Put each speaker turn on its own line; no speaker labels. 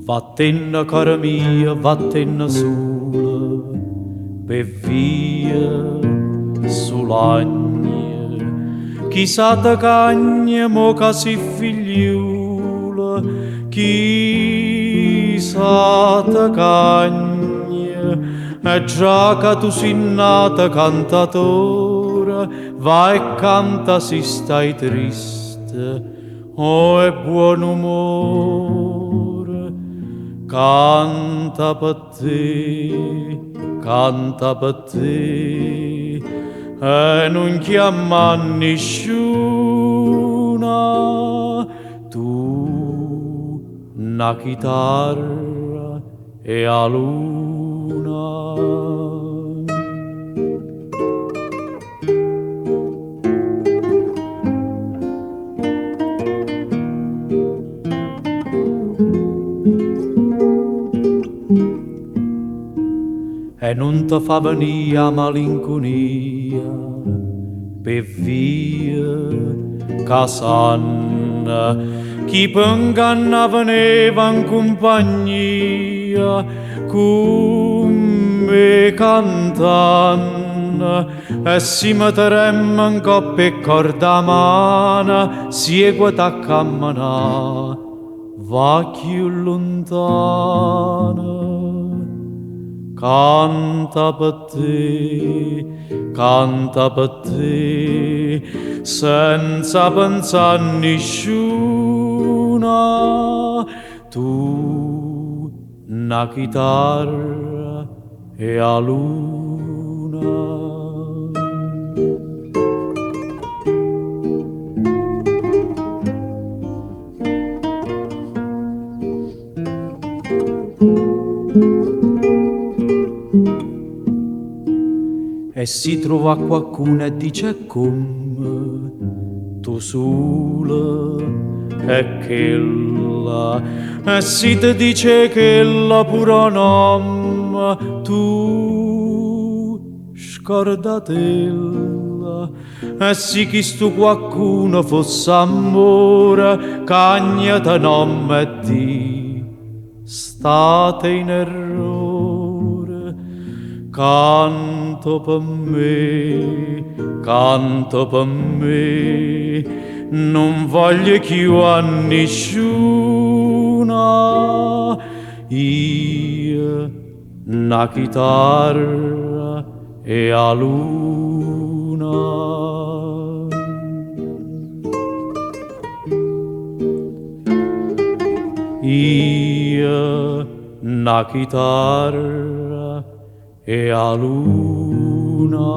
Vattene cara mia, vattene sola, per via sull'agne. Chissà te cagne, mo che si figliula, chissà te cagne, e già che tu sei nata cantatora, vai e canta se stai triste, oh è buon umore. Canta per te, e non chiama nessuna, tu una chitarra e a luna. E non ti fa venire a malinconia per via casanna, chi penganna veneva in compagnia come cantanna, e si metteremmo in coppia e corda mana, segue t'accammanà, va più lontana. Canta per te, senza pensare a nessuna, tu una chitarra e a luna. E si trova qualcuno e dice come tu sola e quella, e si ti dice che la pura nome tu scordatella, e si chi stu qualcuno fosse amore, cagnata nome e di state in errore. Canto per me, non voglio più a nessuna, io una chitarra e a luna. Io una chitarra e a luna.